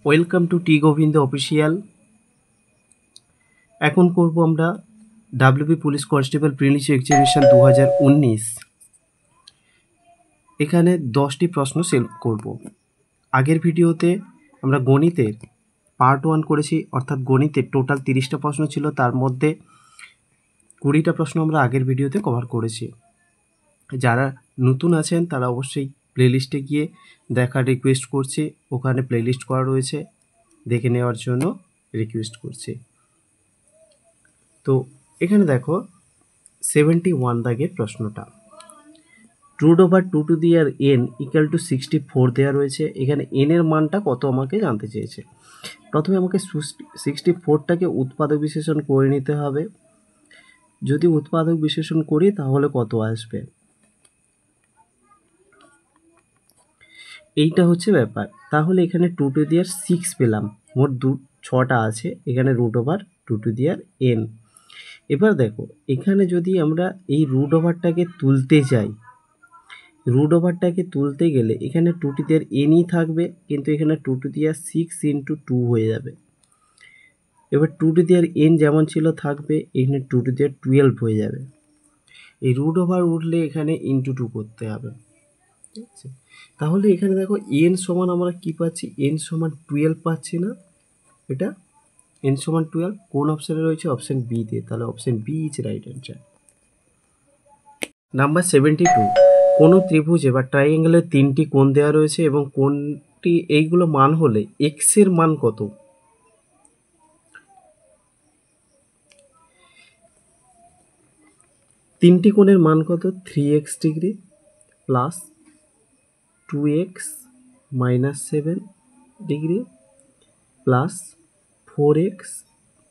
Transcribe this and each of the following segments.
Welcome to T Govinda official. এখন করব আমরা WB police constable preliminary examination 2019। এখানে 10টি প্রশ্ন সেলভ করব। আগের ভিডিওতে আমরা গণিতের পার্ট 1 করেছি, অর্থাৎ গণিতের টোটাল 30টা প্রশ্ন ছিল, তার মধ্যে 20টা প্রশ্ন আমরা আগের ভিডিওতে কভার করেছি। যারা নতুন আছেন তারা অবশ্যই প্লেলিস্টে গিয়ে দেখার রিকোয়েস্ট করছি, ওখানে প্লেলিস্ট করা রয়েছে, দেখে নেওয়ার জন্য রিকোয়েস্ট করছি। তো এখানে দেখো 71 দাগের প্রশ্নটা, রুট ওভার 2 টু দি আর n ইকুয়াল টু 64 দেওয়া রয়েছে। এখানে n এর মানটা কত আমাকে জানতে চেয়েছে। প্রথমে আমাকে 64টাকে উৎপাদক বিশেষণ করে নিতে হবে। যদি উৎপাদক বিশেষণ করি তাহলে কত আসবে, এইটা হচ্ছে ব্যাপার। তাহলে এখানে 2 টু দি আর 6 পেলাম, মোট 6টা আছে, এখানে রুট ওভার 2 টু দি আর n। এবার দেখো এখানে যদি আমরা এই রুট ওভারটাকে তুলতে যাই, রুট ওভারটাকে তুলতে গেলে এখানে 2 টু দি আর nই থাকবে, কিন্তু এখানে 2 টু দি আর 6 ইন্টু 2 হয়ে যাবে। এবার 2 টু দি আর n যেমন ছিল থাকবে, এখানে 2 টু দি আর 12 হয়ে যাবে। এই রুট ওভার উঠলে এখানে ইন্টু 2 করতে হবে, ঠিক আছে? তাহলে এখানে দেখো n সমান আমরা কি পাচ্ছি, n সমান 12 পাচ্ছি না, এটা n সমান 12 কোন অপশানে রয়েছে, অপশান বি তে। তাহলে option B is right answer. Number 72, কোনো ত্রিভুজে বা ট্রাইঅ্যাঙ্গেলের 3টি কোণ দেওয়া রয়েছে এবং কোণটি এইগুলো মান হলে এক্স এর মান কত। তিনটি কোণের মান কত, 3x degree plus 2x minus 7 degree plus 4x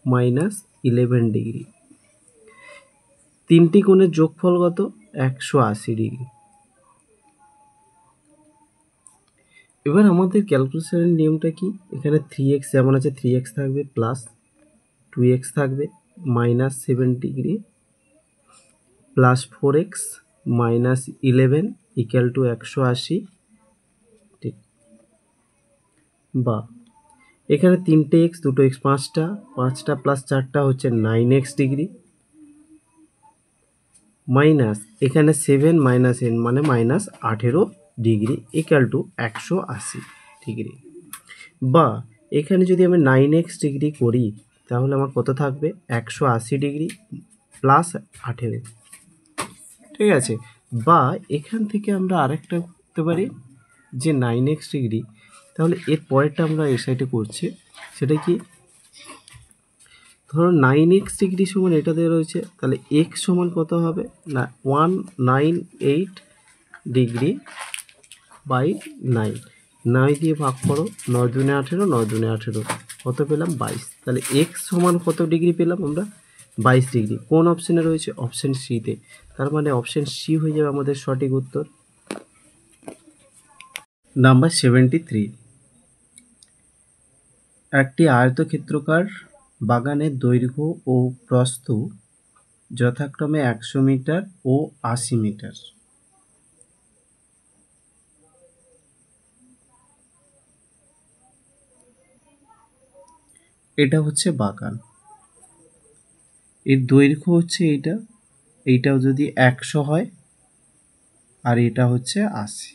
minus 11 degree. তিনটি কোণের যোগফল কত, 180 ডিগ্রি। এবার আমাদের ক্যালকুলেশনের নিয়মটা কি, এখানে 3x যেমন আছে 3x থাকবে, প্লাস 2x থাকবে, minus 7 degree plus 4x minus 11 equal to 180, ঠিক। বা এখানে 3টে x, 2টো x, 5টা প্লাস 4টা হচ্ছে 9x ডিগ্রি, মাইনাস এখানে 7 মাইনাস n মানে minus 18 degree equal to 180 degree. বা এখানে যদি আমি 9x ডিগ্রি করি তাহলে আমার কত থাকবে, 180 ডিগ্রি প্লাস 18, ঠিক আছে? বা এখান থেকে আমরা আরেকটা করতে পারি যে 9x ডিগ্রি, তাহলে এর পরেরটা আমরা এই সাইডে করছি, সেটা কি, ধরো 9x ডিগ্রি সমান এটা দেওয়া রয়েছে, তাহলে x সমান কত হবে না 198 ডিগ্রি বাই 9, 9 দিয়ে ভাগ করো, 9 দুনে 18, 9 দুনে 18, কত পেলাম 22। তাহলে x সমান কত ডিগ্রি পেলাম আমরা, 22 ডিগ্রি। কোন অপশানে রয়েছে, অপশান সিতে। তার মানে অপশান সি হয়ে যাবে আমাদের সঠিক উত্তর। নাম্বার 73, একটি আয়তক্ষেত্রাকার বাগানের দৈর্ঘ্য ও প্রস্থ যথাক্রমে 100 মিটার ও 80 মিটার। এটা হচ্ছে বাগান, এর দৈর্ঘ্য হচ্ছে এইটাও যদি 100 হয় আর এটা হচ্ছে 80।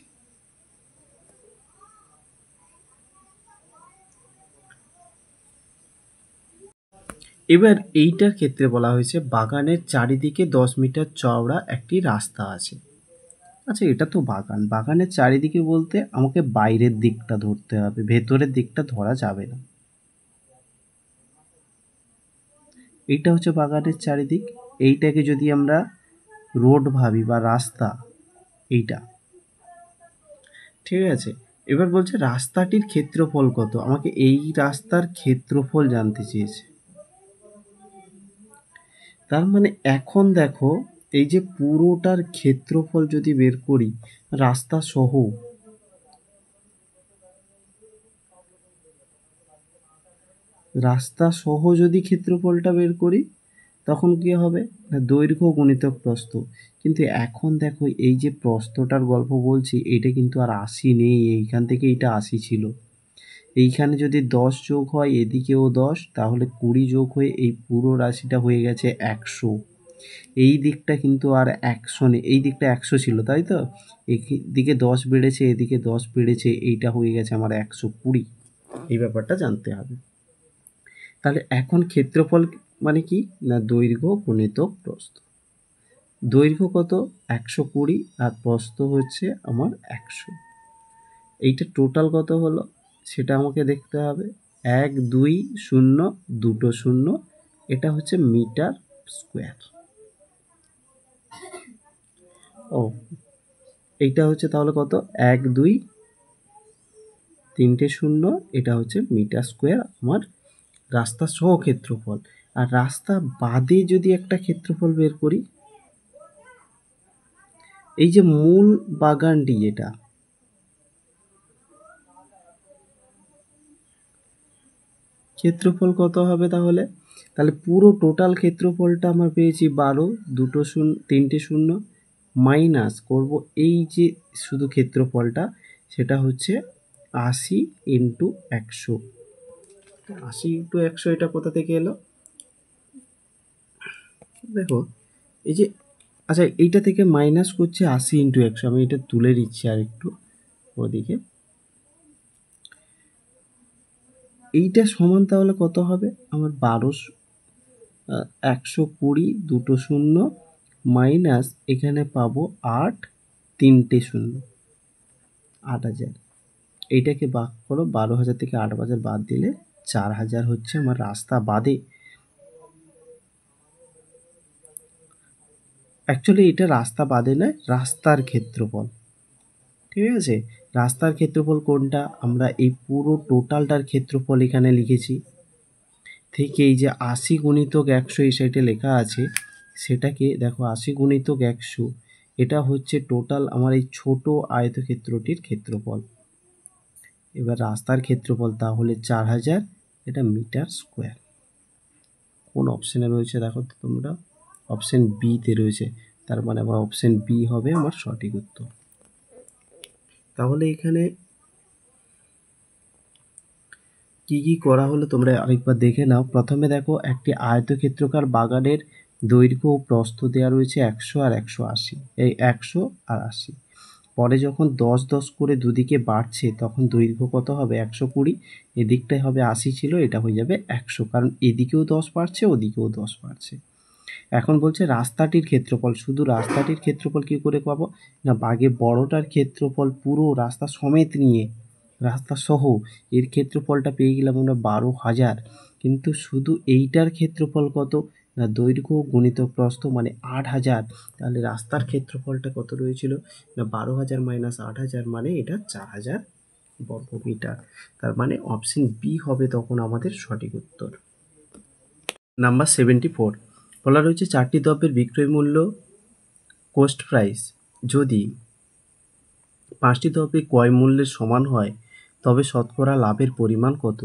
এবার এইটার ক্ষেত্রে বলা হয়েছে বাগানের চারিদিকে 10 মিটার চওড়া একটি রাস্তা আছে। আচ্ছা, এটা তো বাগান, বাগানের চারিদিকে বলতে আমাকে বাইরের দিকটা ধরতে হবে, ভেতরের দিকটা ধরা যাবে না। এইটা হচ্ছে বাগানের চারিদিক, এইটাকে যদি আমরা রোড ভাবি বা রাস্তা, এইটা, ঠিক আছে? এবার বলছে রাস্তাটির ক্ষেত্রফল কত, আমাকে এই রাস্তার ক্ষেত্রফল জানতে চেয়েছে। তার মানে এখন দেখো এই যে পুরোটার ক্ষেত্রফল যদি বের করি রাস্তা সহ যদি ক্ষেত্রফলটা বের করি তখন কি হবে না, দৈর্ঘ্য গুণিতক প্রস্থ। কিন্তু এখন দেখো এই যে প্রস্থটার গল্প বলছি, এটা কিন্তু আর 80 নেই, এইখান থেকে এইটা 80 ছিল, এইখানে যদি 10 যোগ হয় এদিকেও 10, তাহলে 20 যোগ হয়ে এই পুরো রাশিটা হয়ে গেছে 100। এই দিকটা কিন্তু আর 100 নেই, এই দিকটা 100 ছিল তাই তো, এদিকে 10 বেড়েছে, এদিকে 10 বেড়েছে, এইটা হয়ে গেছে আমার 120। এই ব্যাপারটা জানতে হবে। তাহলে এখন ক্ষেত্রফল মানে কি না দৈর্ঘ্য গুণিতক প্রস্থ। দৈর্ঘ্য কত 120 আর প্রস্থ হচ্ছে আমার 100। এইটা টোটাল কত হলো সেটা আমাকে দেখতে হবে। 1 2 0 দুটো শূন্য, এটা হচ্ছে মিটার স্কোয়ার। ও এইটা হচ্ছে তাহলে কত 1 2 3টে শূন্য, এটা হচ্ছে মিটার স্কোয়ার আমার রাস্তা সহ ক্ষেত্রফল। আর রাস্তা বাদে যদি একটা ক্ষেত্রফল বের করি, এই যে মূল বাগানটি যেটা, ক্ষেত্রফল কত হবে তাহলে? তাহলে পুরো টোটাল ক্ষেত্রফলটা আমরা পেয়েছি 12, দুটো শূন্য 3টে শূন্য, মাইনাস করব এই যে শুধু ক্ষেত্রফলটা, সেটা হচ্ছে 80 ইন্টু 100। 80 ইন্টু 100 এটা কোথা থেকে এলো দেখো, এই যে আচ্ছা এইটা থেকে মাইনাস করছে 80 ইন্টু 100, আমি এটা তুলে দিচ্ছি আর একটু ওদিকে। এইটা সমান তাহলে কত হবে আমার 120 দুটো শূন্য মাইনাস এখানে পাবো 8 3টে শূন্য, 8000। এইটাকে ভাগ করো, 12,000 থেকে 8,000 বাদ দিলে 4,000 হচ্ছে আমার রাস্তা বাদে। অ্যাকচুয়ালি এটা রাস্তা বাদে নয়, রাস্তার ক্ষেত্রফল। ঠিক আছে, রাস্তার ক্ষেত্রফল কোনটা, আমরা এই পুরো টোটালটার ক্ষেত্রফল এখানে লিখেছি। থেকে এই যে 80 গুণিতক 100 এই সাইডে লেখা আছে, সেটাকে দেখো 80 গুণিতক 100, এটা হচ্ছে টোটাল আমার এই ছোট আয়তক্ষেত্রটির ক্ষেত্রফল। এবার রাস্তার ক্ষেত্রফল তাহলে 4000, এটা মিটার স্কোয়ার। কোন অপশানে রয়েছে দেখো তো তোমরা, অপশান বিতে রয়েছে, তার মানে আমার অপশান বি হবে আমার সঠিক উত্তর। তাহলে এখানে কি কি করা হলো তোমরা আরেকবার দেখে নাও। প্রথমে দেখো একটি আয়তক্ষেত্রাকার বাগানের দৈর্ঘ্য ও প্রস্থ দেওয়া রয়েছে 100 আর 180, এই 100 আর 80। পরে যখন 10 10 করে দুদিকে বাড়ছে তখন দৈর্ঘ্য কত হবে 120, এদিকটাই হবে 80 ছিল, এটা হয়ে যাবে 100, কারণ এদিকেও 10 বাড়ছে ওদিকেও 10 বাড়ছে। এখন বলছে রাস্তাটির ক্ষেত্রফল, শুধু রাস্তাটির ক্ষেত্রফল কী করে পাবো না আগে বড়টার ক্ষেত্রফল পুরো রাস্তা সমেত নিয়ে, রাস্তা সহ এর ক্ষেত্রফলটা পেয়ে গেলাম আমরা 12,000, কিন্তু শুধু এইটার ক্ষেত্রফল কত না দৈর্ঘ্য গুণিতক প্রস্থ মানে 8,000। তাহলে রাস্তার ক্ষেত্রফলটা কত রয়েছিল না 12,000 মাইনাস 8,000, মানে এটা 4,000 বর্গমিটার। তার মানে অপশন বি হবে তখন আমাদের সঠিক উত্তর। নাম্বার 74 বলা রয়েছে 4টি দ্রব্যের বিক্রয় মূল্য কোস্ট প্রাইস যদি 5টি দ্রব্যের ক্রয় মূল্যের সমান হয় তবে শতকরা লাভের পরিমাণ কত?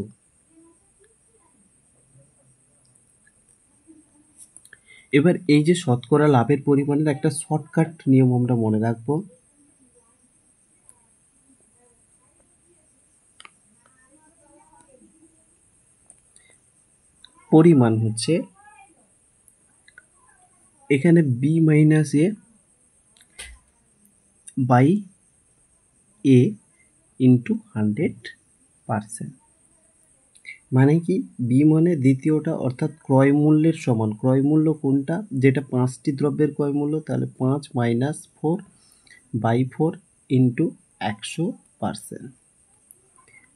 এবার এই যে শতকরা লাভের পরিমাণের একটা শর্টকাট নিয়ম আমরা মনে রাখবো। পরিমাণ হচ্ছে এখানে B minus A by A into 100%। মানে কি বি মানে দ্বিতীয়টা অর্থাৎ ক্রয় মূল্যের সমান, ক্রয় মূল্য কোনটা যেটা 5টি দ্রব্যের ক্রয় মূল্য, তাহলে 5 মাইনাস 4 বাই 4 ইন্টু 100%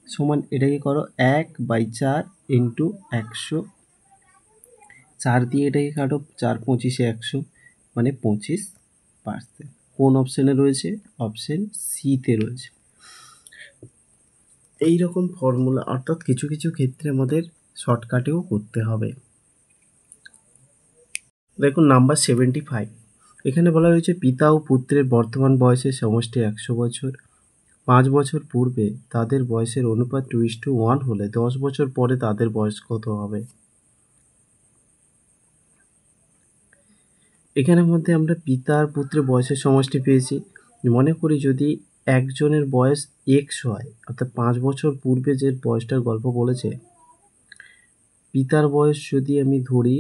সমান এটাকে করো 1/4 ইন্টু 100, 4 দিয়ে এটাকে কাটো, 4 25 100 মানে 25%। কোন অপশানে রয়েছে? অপশান সিতে রয়েছে। এই রকম ফর্মুলা অর্থাৎ কিছু কিছু ক্ষেত্রে আমাদের শর্টকাটেও করতে হবে। দেখুন নাম্বার 75, এখানে বলা রয়েছে পিতা ও পুত্রের বর্তমান বয়সের সমষ্টি 100 বছর। 5 বছর পূর্বে তাদের বয়সের অনুপাত 2:1 হলে 10 বছর পরে তাদের বয়স কত হবে? এখানের মধ্যে আমরা পিতা আর পুত্রের বয়সের সমষ্টি পেয়েছি। মনে করি যদি একজনের বয়স এক্স হয়, অর্থাৎ 5 বছর পূর্বে যে বয়সটার গল্প বলেছে, পিতার বয়স যদি আমি ধরি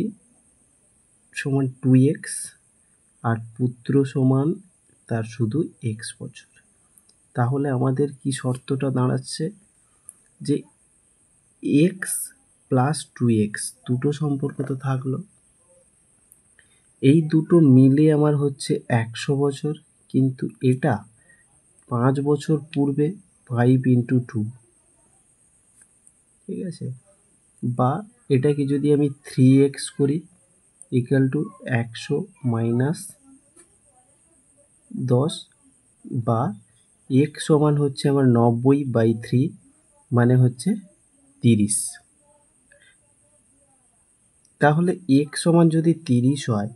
সমান 2x আর পুত্র সমান তার শুধু x বছর, তাহলে আমাদের কি শর্তটা দাঁড়াচ্ছে যে x প্লাস 2x দুটো সম্পর্ক তো থাকলো, এই দুটো মিলে আমার হচ্ছে 100 বছর, কিন্তু এটা 5 বছর পূর্বে 5 ইন্টু 2, ঠিক আছে, বা এটাকে যদি আমি 3x করি ইকুয়াল টু 100 মাইনাস 10, বা x সমান হচ্ছে আমার 90/3 মানে হচ্ছে 30। তাহলে x সমান যদি 30 হয়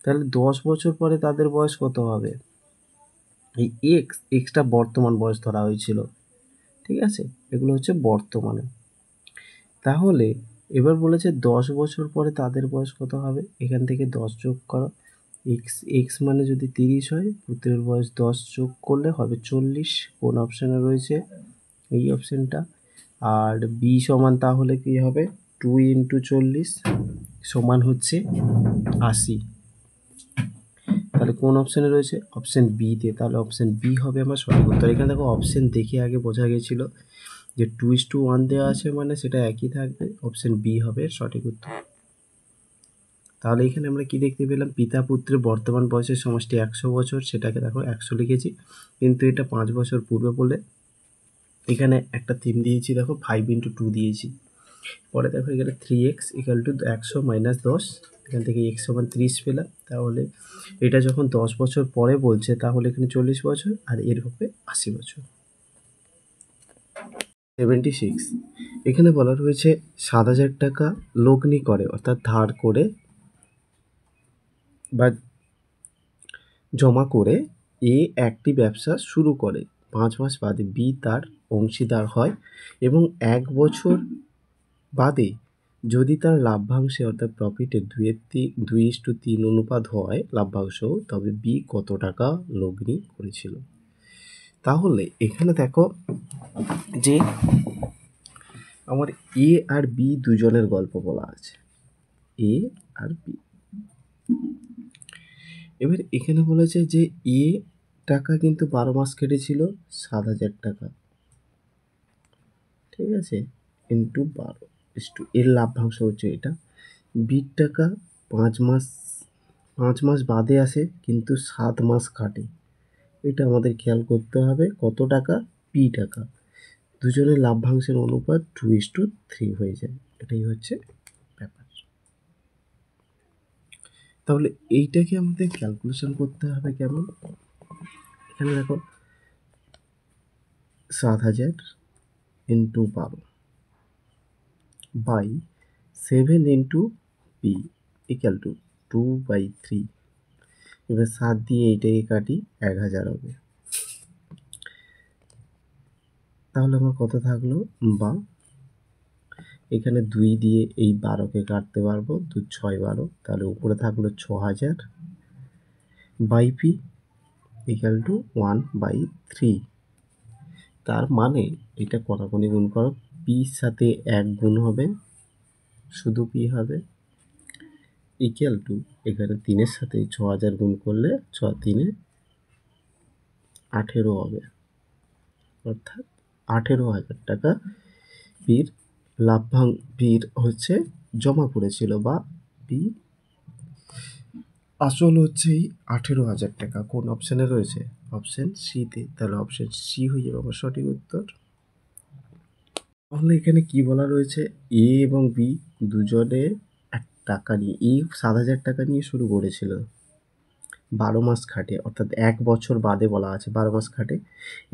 তাহলে 10 বছর পরে তাদের বয়স কত হবে? এই এক্সটা বর্তমান বয়স ধরা হয়েছিল, ঠিক আছে, এগুলো হচ্ছে বর্তমানে। তাহলে এবার বলেছে 10 বছর পরে তাদের বয়স কত হবে, এখান থেকে 10 যোগ করো, এক্স মানে যদি 30 হয়, পুত্রের বয়স 10 যোগ করলে হবে 40। কোন অপশানে রয়েছে? এই অপশানটা। আর বি সমান তাহলে কি হবে 2 ইন্টু 40 সমান হচ্ছে 80। তাহলে কোন অপশানে রয়েছে? অপশান বিতে। তাহলে অপশান বি হবে আমার সঠিক উত্তর। এখানে দেখো অপশান দেখে আগে বোঝা গেছিলো যে 2:1 দেওয়া আছে মানে সেটা একই থাকবে, অপশান বি হবে সঠিক উত্তর। তাহলে এখানে আমরা কি দেখতে পেলাম, পিতা পুত্রের বর্তমান বয়সের সমষ্টি 100 বছর, সেটাকে দেখো 100 লিখেছি, কিন্তু এটা 5 বছর পূর্বে বলে এখানে একটা থিম দিয়েছি, দেখো 5 ইন্টু 2 দিয়েছি। পরে দেখো এখানে 3x ইকুয়াল টু 100 মাইনাস 10, এখান থেকে x সমান 30 পেলাম। তাহলে এটা যখন 10 বছর পরে বলছে তাহলে এখানে 40 বছর আর এর হবে 80 বছর। 76 এখানে বলা রয়েছে 7,000 টাকা লগ্নি করে, অর্থাৎ ধার করে বা জমা করে এ একটি ব্যবসা শুরু করে, 5 মাস বাদে বি তার অংশীদার হয় এবং 1 বছর বাদে যদি তার লাভ্যাংশে অর্থাৎ প্রফিটে 2:3 অনুপাত হয় লাভ্যাংশ, তবে বি কত টাকা লগ্নি করেছিল। তাহলে এখানে দেখো যে আমার এ আর বি দুজনের গল্প বলা আছে, এ আর বি। এবার এখানে বলেছে যে এ টাকা কিন্তু 12 মাস কেটেছিল 7,000 টাকা, ঠিক আছে, ইন্টু 12 ইস্টু এর লাভ্যাংশ হচ্ছে এটা। বির টাকা 5 মাস বাদে আসে কিন্তু 7 মাস কাটে, এটা আমাদের খেয়াল করতে হবে কত টাকা, পি টাকা। দুজনের লাভ্যাংশের অনুপাত 2:3 হয়ে যায়, এটাই হচ্ছে ব্যাপার। তাহলে এইটাকে আমাদের ক্যালকুলেশন করতে হবে কেমন, এখানে দেখো 7,000 into 12 by 7 into P equal to 2/3। এবার 7 দিয়ে এইটাকে কাটি 1,000 হবে। তাহলে আমার কত থাকলো, বা এখানে 2 দিয়ে এই 12কে কাটতে পারবো, 2 6 12, তাহলে উপরে থাকলো 6,000 বাই পি ইকুয়াল টু 1/3। তার মানে এটা কোনাকুনি গুণ করো, পির সাথে 1 গুণ হবে, শুধু পি হবে, ইকুয়াল টু এখানে 3-এর সাথে 6,000 গুণ করলে 6 3-এ 18 হবে, অর্থাৎ 18,000 টাকা পির পির হচ্ছে জমা করেছিল, বা পি আসল হচ্ছে এই 18,000 টাকা। কোন অপশানে রয়েছে? অপশান সিতে। তাহলে অপশান সি হয়ে যাবে আমার সঠিক উত্তর। তাহলে এখানে কি বলা রয়েছে, এ এবং বি দুজনে টাকা নিয়ে, এ 7,000 টাকা নিয়ে শুরু করেছিল, 12 মাস খাটে, অর্থাৎ 1 বছর বাদে বলা আছে 12 মাস খাটে।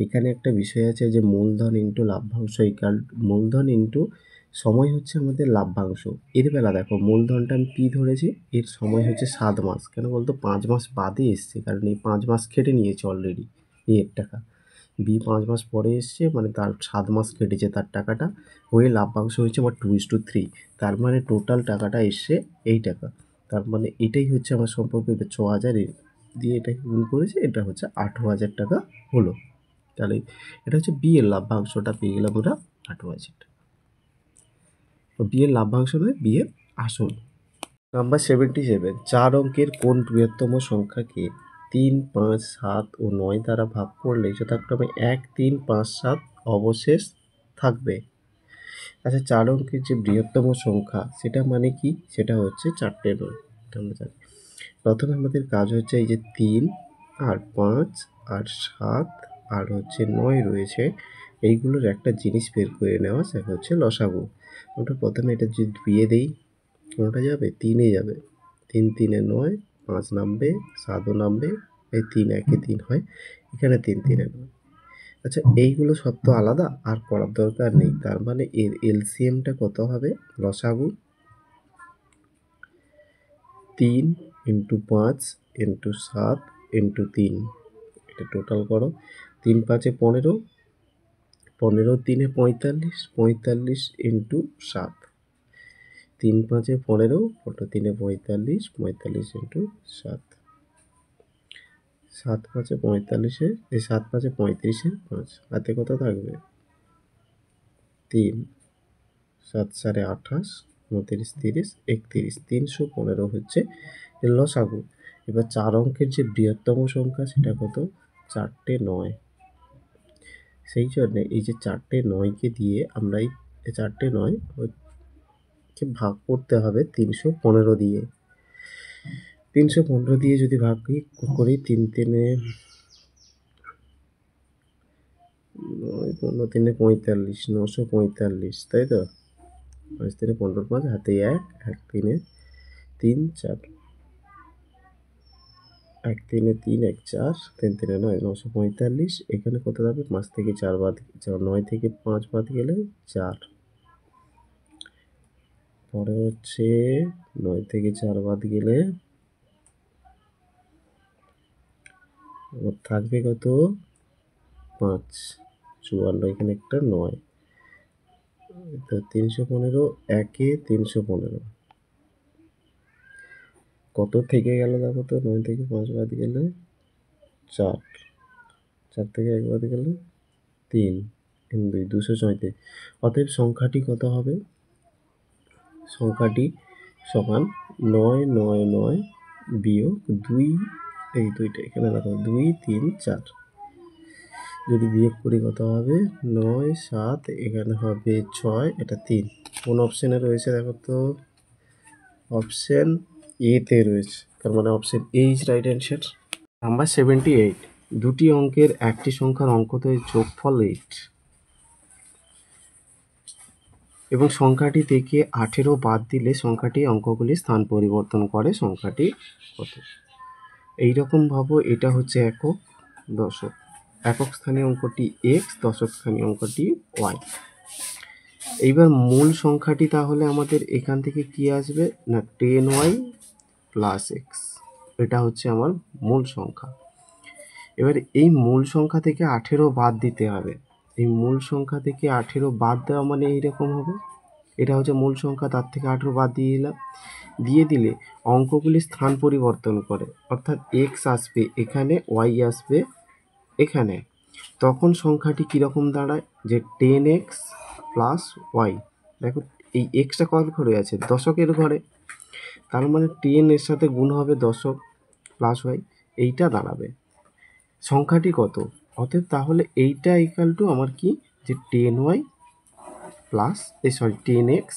এখানে একটা বিষয় আছে যে মূলধন ইন্টু লাভ্যাংশ ইকুয়াল, মূলধন ইন্টু সময় হচ্ছে আমাদের লাভ্যাংশ। এর বেলা দেখো মূলধনটা আমি পি ধরেছি, এর সময় হচ্ছে 7 মাস, কেন বলতো 5 মাস বাদে এসছে, কারণ এই 5 মাস খেটে নিয়েছে অলরেডি এর টাকা। বি 5 মাস পরে এসছে মানে তার 7 মাস কেটেছে তার টাকাটা, হয়ে লাভ্যাংশ হয়েছে আবার 2:3, তার মানে টোটাল টাকাটা এসছে এই টাকা। তার মানে এটাই হচ্ছে আমার সম্পর্ক, এটা 6,000 দিয়ে এটাকে গুণ করেছে, এটা হচ্ছে 18,000 টাকা হলো। তাহলে এটা হচ্ছে বি এর লভ্যাংশটা পেয়ে গেলাম আমরা 8%। তো বি এর লভ্যাংশ নয়, বি এর আসল। নাম্বার 77, 4 অঙ্কের কোন বৃহত্তম সংখ্যাকে 3, 5, 7 ও 9 দ্বারা ভাগ করলে যথাক্রমে 1, 3, 5, 7 অবশেষ থাকবে? আচ্ছা, 4 অঙ্কের যে বৃহত্তম সংখ্যা সেটা মানে কি? সেটা হচ্ছে 4টে নয়, এটা আমরা জানি। প্রথমে আমাদের কাজ হচ্ছে এই যে 3 আর 5 আর 7 আর হচ্ছে 9 রয়েছে, এইগুলোর একটা জিনিস বের করে নেওয়া, সেটা হচ্ছে লসাগু। আমরা প্রথমে এটা যদি 2 দিই, কোনটা যাবে? 3-এ যাবে। 3 3-এ 9, 5 নামবে, 7ও নামবে, এই 3 1-এ 3 হয়, এখানে 3 3-এ 9। আচ্ছা, এইগুলো সব তো আলাদা, আর করার দরকার নেই। তার মানে এর এলসিএমটা কত হবে? লসাগু 3 × 5 × 7 × 3, এটা টোটাল করো। 3 5-এ 15, 15 3-এ 45, 45 × 7, 3 5-এ 15, 15 3-এ 45, 45 × 7, 7 5-এ 45-এ, এই 7 5-এ 35-এ 5, হাতে কত থাকবে? 3, 7 4-এ 28, 29 30, 31, 315 হচ্ছে এর লসাগু। এবার 4 অঙ্কের যে বৃহত্তম সংখ্যা সেটা কত? 4টে 9। সেই জন্যে এই যে 4টে 9কে দিয়ে আমরা এই 4টে 9 কে ভাগ করতে হবে 315 দিয়ে। 315 দিয়ে যদি ভাগ করি, 3 3-এ 9, 15 3-এ 45, 945, তাই তো? 5 3-এ 15, 5 হাতে 1, 1 3-এ 3 4, 1 3-এ 3 1 4, 3 3-এ 9, 945। এখানে কত যাবে? 5 থেকে 4 বাদ, 9 থেকে 5 বাদ গেলে 4। পরে হচ্ছে 9 থেকে 4 বাদ গেলে থাকবে কত? 5 54, এখানে একটা 9, তো 315, 1-এ 315। কত থেকে গেল দেখো তো? 9 থেকে 5 বাদ গেলে 4, 4 থেকে 1 বাদ গেলে 3, 3 2 234। অতএব সংখ্যাটি কত হবে? সংখ্যাটি সমান 9 9 9 বিয়োগ 2, এই 2টা এখানে দেখো 2 3 4, যদি বিয়োগ করি কত হবে? 9 7, এখানে হবে 6, এটা 3। কোন অপশানে রয়েছে দেখো তো? অপশান এতে রয়েছে, তার মানে option A is right answer. Number 78, দুটি অঙ্কের একটি সংখ্যার অঙ্কদ্বয়ের যোগফল 8 এবং সংখ্যাটি থেকে 18 বাদ দিলে সংখ্যাটি অঙ্কগুলি স্থান পরিবর্তন করে, সংখ্যাটি কত? এইরকম ভাবো, এটা হচ্ছে একক, দশক। একক স্থানীয় অঙ্কটি x, দশক স্থানীয় অঙ্কটি y। এইবার মূল সংখ্যাটি তাহলে আমাদের এখান থেকে কি আসবে না? 10y + x, এটা হচ্ছে আমার মূল সংখ্যা। এবার এই মূল সংখ্যা থেকে 18 বাদ দিতে হবে। এই মূল সংখ্যা থেকে 18 বাদ দেওয়া মানে এইরকম হবে, এটা হচ্ছে মূল সংখ্যা, তার থেকে 18 বাদ দিয়ে দিলাম। দিয়ে দিলে অঙ্কগুলি স্থান পরিবর্তন করে, অর্থাৎ x আসবে এখানে, y আসবে এখানে। তখন সংখ্যাটি কীরকম দাঁড়ায়? যে 10x + y। দেখো এই এক্সটা কত ঘরে আছে? দশকের ঘরে। তার মানে 10 এর সাথে গুণ হবে দশক + y, এইটা দাঁড়াবে। সংখ্যাটি কত? অতএব তাহলে এইটা ইকুয়াল টু আমার কি? যে 10y প্লাস 10x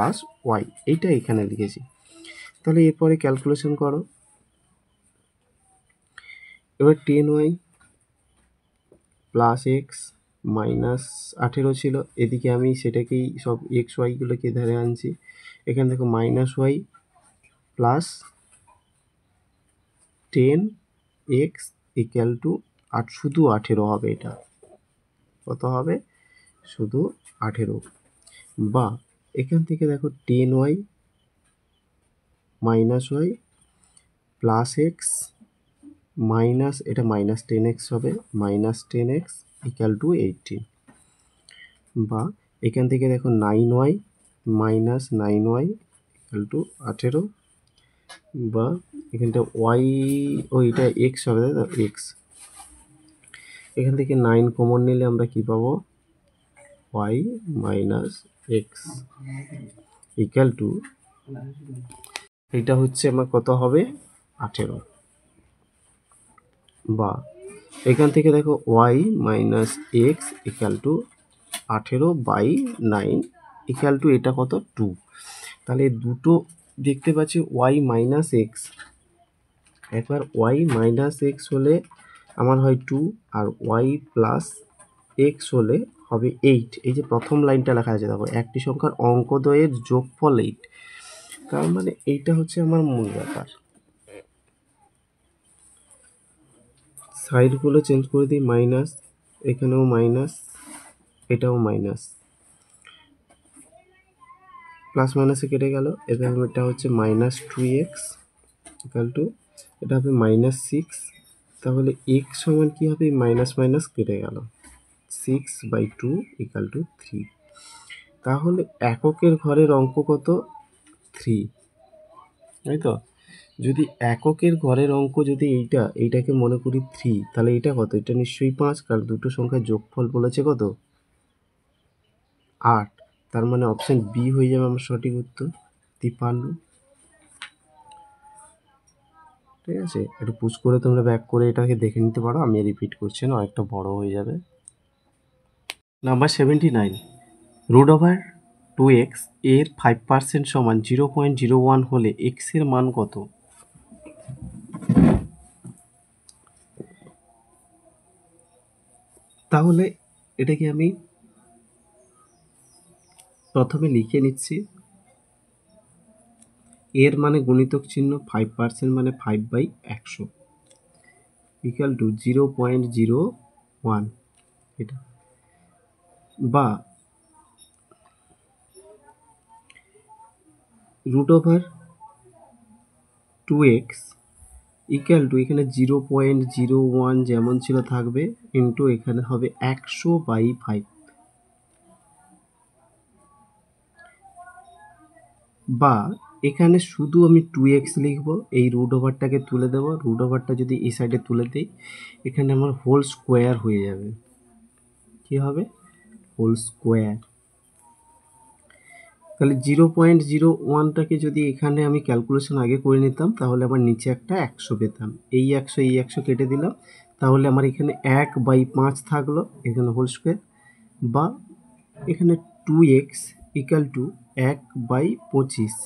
+ y, এইটা এখানে লিখেছি। তাহলে এরপরে ক্যালকুলেশন করো। এবার 10y + x -18 ছিল, এদিকে আমি সেটাকেই সব x y-গুলোকে ধরে আনছি। এখানে দেখো -y + 10x = শুধু 18 হবে। এটা কত হবে? শুধু 18। বা এখান থেকে দেখো 10y - y + x মাইনাস, এটা -10x হবে, -10x = 18। বা এখান থেকে দেখো 9y - 9y = 18। বা এখানটা y, ও এটা x হবে, তাই তো? x এখান থেকে 9 কমন নিলে আমরা কি পাবো, y minus x equal to, এটা হচ্ছে আমার কত হবে 18, বা এখান থেকে দেখো y minus x equal to 18/9 equal to এটা কত 2। তাহলে দুটো দেখতে পাচ্ছি y মাইনাস এক্স, একবার y মাইনাস এক্স হলে আমার হয় 2, আর y প্লাস এক্স হলে হবে 8। এই যে প্রথম লাইনটা লেখা আছে দেখো, একটি সংখ্যার অঙ্কদ্বয়ের যোগফল 8, তার মানে এইটা হচ্ছে আমার মূল ব্যাপার। সাইডগুলো চেঞ্জ করে দিই, মাইনাস, এখানেও মাইনাস, এটাও মাইনাস, প্লাস মাইনাসে কেটে গেল, এবং এটা হচ্ছে মাইনাস 2x ইকুয়াল টু, এটা হবে মাইনাস 6। তাহলে x সমান কী হবে, মাইনাস মাইনাস কেটে গেল, 6/2 ইকুয়াল টু 3। তাহলে এককের ঘরের অঙ্ক কত, 3, তাই তো? যদি এককের ঘরের অঙ্ক যদি এইটাকে মনে করি 3, তাহলে এটা কত, এটা নিশ্চয়ই 5, কারণ দুটো সংখ্যার যোগফল বলেছে কত, 8। তার মানে অপশান বি হয়ে যাবে আমার সঠিক উত্তর, 53। ঠিক আছে, একটু পুশ করে তোমরা ব্যাক করে এটাকে দেখে নিতে পারো, আমি রিপিট করছি না, অনেকটা বড় হয়ে যাবে। নাম্বার 79, রুট ওভার 2x এর 5% সমান 0.01 হলে x এর মান কত? তাহলে এটাকে আমি প্রথমে লিখে নিচ্ছি, এর মানে গুণিতক চিহ্ন, 5% মানে 5/100 ইকুয়াল টু 0.01, এটা, বা root over 2x equal to, এখানে 0.01 যেমন ছিল থাকবে, ইন্টু এখানে হবে 100/5, বা এখানে শুধু আমি 2x লিখব, এই রুট ওভারটাকে তুলে দেবো, রুট ওভারটা যদি এই সাইডে তুলে দিই, এখানে আমার হোল স্কোয়ার হয়ে যাবে, কি হবে, হোল স্কোয়ার। তাহলে 0.01টাকে যদি এখানে আমি ক্যালকুলেশন আগে করে নিতাম, তাহলে আমার নিচে একটা 100 পেতাম, এই 100 কেটে দিলাম, তাহলে আমার এখানে 1/5 থাকলো, এখানে হোল স্কোয়ার, বা এখানে 2x ইকুয়াল টু 1/25।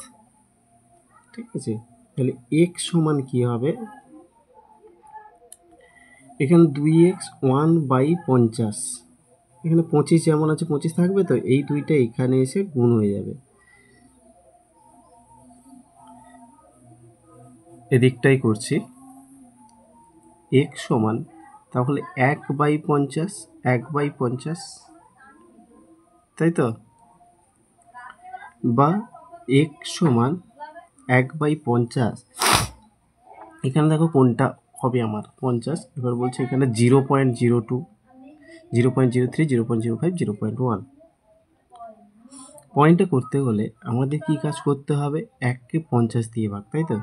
ঠিক আছে, তাহলে x সমান কী হবে, এখানে 2x 1/50, এখানে 25 যেমন আছে 25 থাকবে, তো এই দুইটা এখানে এসে গুণ হয়ে যাবে, এদিকটাই করছি, x সমান তাহলে 1/50, তাই তো, বা x সমান 1/50, এখানে দেখো কোনটা হবে আমার 50, এবার বলছে এখানে 0.02, 0.03, 0.05, 0.1। পয়েন্টে করতে হলে আমাদের কি কাজ করতে হবে, 1কে 50 দিয়ে ভাগ, তাই তো,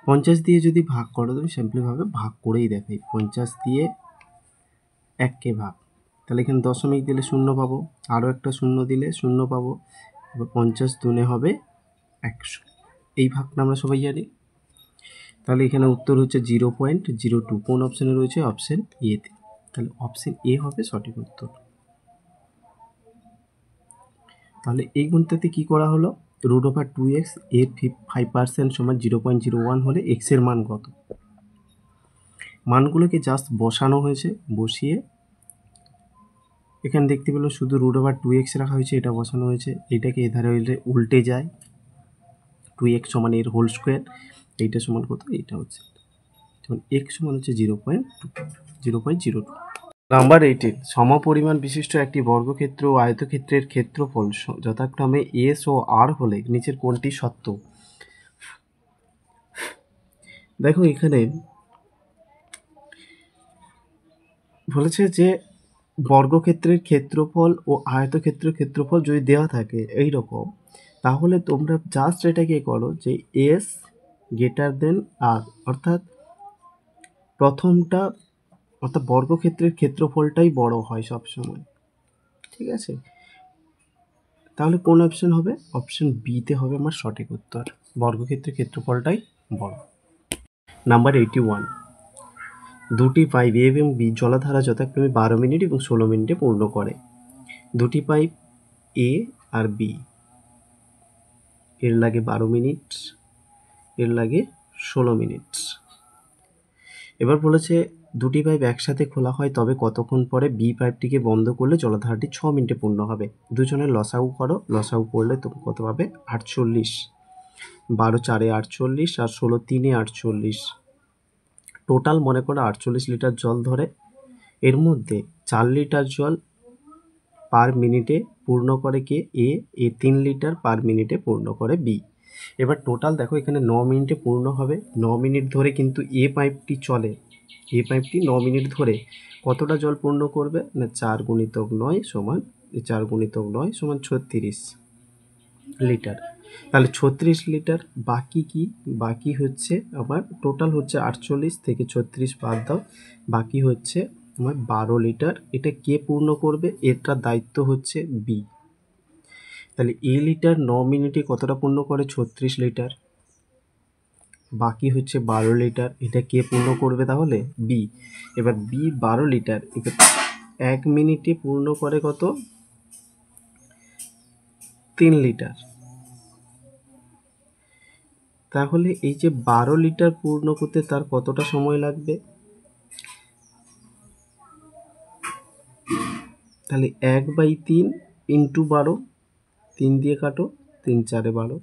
50 দিয়ে যদি ভাগ করো, তুমি সিম্পলিভাবে ভাগ করেই দেখাই, 50 দিয়ে 1কে ভাগ, তাহলে এখানে দশমিক দিলে 0 পাবো, আরও একটা 0 দিলে 0 পাবো, এবার 50 দুনে হবে 100, এই ভাগটা আমরা সবাই জানি। তাহলে এখানে উত্তর হচ্ছে 0.02, কোন অপশানে রয়েছে, অপশান এতে, তাহলে অপশান এ হবে সঠিক উত্তর। তাহলে এই গুণটাতে কী করা হলো, রুট ওভার 2x এর 5% সমান 0.01 হলে x এর মান কত, মানগুলোকে জাস্ট বসানো হয়েছে, বসিয়ে এখানে দেখতে পেলো শুধু রুট ওভার 2x রাখা হয়েছে, এটা বসানো হয়েছে, এটাকে এধারে উল্টে যায়, 2x সমান এর হোল স্কোয়ার, এইটা সমান কত, এইটা হচ্ছে, যেমন x সমান হচ্ছে 0.02। নাম্বার 18, সমপরিমাণ বিশিষ্ট একটি বর্গক্ষেত্র ও আয়তক্ষেত্রের ক্ষেত্রফল যথাক্রমে এস ও আর হলে নিচের কোনটি সত্য? দেখো এখানে বলেছে যে বর্গক্ষেত্রের ক্ষেত্রফল ও আয়তক্ষেত্রের ক্ষেত্রফল যদি দেওয়া থাকে এই রকম, তাহলে তোমরা জাস্ট এটাকে করো যে এস গ্রেটার দেন আর, অর্থাৎ প্রথমটা অর্থাৎ বর্গক্ষেত্রের ক্ষেত্রফলটাই বড় হয় সবসময়। ঠিক আছে, তাহলে কোন অপশন হবে? অপশন বিতে হবে আমার সঠিক উত্তর, বর্গক্ষেত্রের ক্ষেত্রফলটাই বড়। নাম্বার 81, দুটি পাইপ এ এবং বি জলাধারা যথাক্রমে 12 মিনিট এবং 16 মিনিটে পূর্ণ করে। দুটি পাইপ এ আর বি, এর লাগে 12 মিনিট, এর লাগে 16 মিনিট। এবার বলেছে দুটি পাইপ একসাথে খোলা হয় তবে কতক্ষণ পরে বি পাইপটিকে বন্ধ করলে জলাধারাটি 6 মিনিটে পূর্ণ হবে। দুজনের লসাগু করো, লসাগু করলে তুমি কত পাবে? 48। 12 4 48 আর 16 3 48। টোটাল মনে করো 48 লিটার জল ধরে, এর মধ্যে 4 লিটার জল পার মিনিটে পূর্ণ করে কে? এ 3 লিটার পার মিনিটে পূর্ণ করে বি। এবার টোটাল দেখো এখানে 9 মিনিটে পূর্ণ হবে। 9 মিনিট ধরে কিন্তু এ পাইপটি চলে, এ পাইপটি 9 মিনিট ধরে কতটা জল পূর্ণ করবে? না 4 গুণিতক 9 সমান 4 গুণিতক 9 সমান 36 লিটার। তাহলে 36 লিটার। বাকি কি? বাকি হচ্ছে আমার টোটাল হচ্ছে 48 থেকে 36 বাদ দাও, বাকি হচ্ছে আমার 12 লিটার। এটা কে পূর্ণ করবে? এটার দায়িত্ব হচ্ছে বি। তাহলে এ লিটার 9 মিনিটে কতটা পূর্ণ করে? 36 লিটার। বাকি হচ্ছে 12 লিটার, এটা কে পূর্ণ করবে তাহলে? বি। এবার বি 12 লিটার 1 মিনিটে পূর্ণ করে কত? 3 লিটার। তাহলে এই যে 12 লিটার পূর্ণ করতে তার কতটা সময় লাগবে? তাহলে 1/3 ইন্টু 12, 3 দিয়ে কাটো, 3 4 12,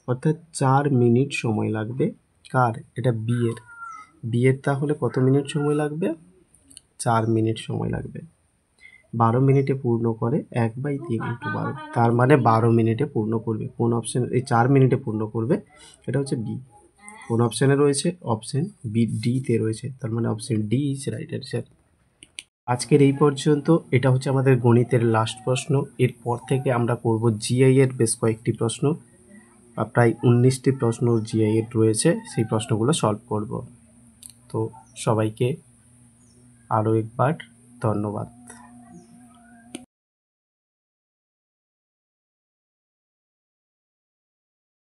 অর্থাৎ 4 মিনিট সময় লাগবে। কার? এটা বি এর। বি এর তাহলে কত মিনিট সময় লাগবে? 4 মিনিট সময় লাগবে। 12 মিনিটে পূর্ণ করে 1/3 ইন্টু 12, তার মানে 12 মিনিটে পূর্ণ করবে। কোন অপশন? এই 4 মিনিটে পূর্ণ করবে, এটা হচ্ছে বি। কোন অপশানে রয়েছে? অপশন বি, ডিতে রয়েছে, তার মানে option D is right answer. আজকের এই পর্যন্ত। এটা হচ্ছে আমাদের গণিতের লাস্ট প্রশ্ন। এরপর থেকে আমরা করব জিআই এর বেশ কয়েকটি প্রশ্ন, প্রায় 19টি প্রশ্ন জিআই এর রয়েছে, সেই প্রশ্নগুলো সলভ করব। তো সবাইকে আরও একবার ধন্যবাদ।